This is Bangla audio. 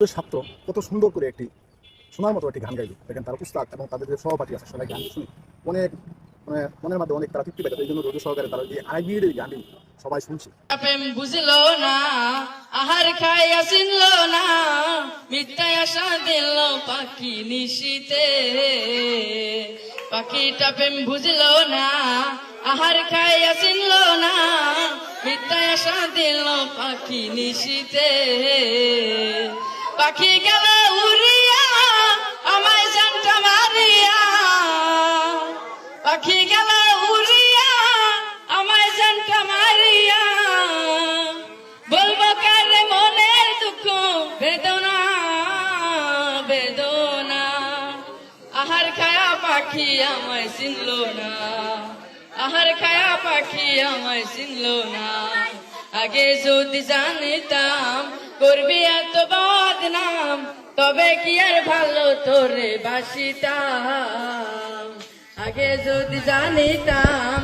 ছাত্র কত সুন্দর করে একটি শোনার মতো একটি গান গাইল। দেখেন তার উস্তাদ এবং তাদের যে সহপাঠী আছে সবাই গান শুনি অনেক মানে মনের মধ্যে অনেক তারা তৃপ্তি পেতে। এই জন্য রোজ সহকারে তারা যে আইবির এই গানটি সবাই শুনছি। প্রেম বুঝলো না, আহার খাইয়া চিনলো না, মিথ্যায় আশা দিল পাখি নিশীতে। পাখিটা প্রেম বুঝলো না, আহার খাইয়া চিনলো না, মিথ্যায় আশা দিল পাখি নিশীতে। পাখি গেল উড়িয়া আমায় জানটা মারিয়া, পাখি গেল উড়িয়া আমায় জানটা মারিয়া। বলবো কারে মনের দুঃখ বেদনা বেদনা, আহার খায়া পাখি আমায় চিনলো না, আহার খায়া পাখি আমায় চিনলো না। আগে যদি জানিতাম করবি এত বদনাম, তবে কি আর ভালো তোরে বাসিতাম। আগে যদি জানিতাম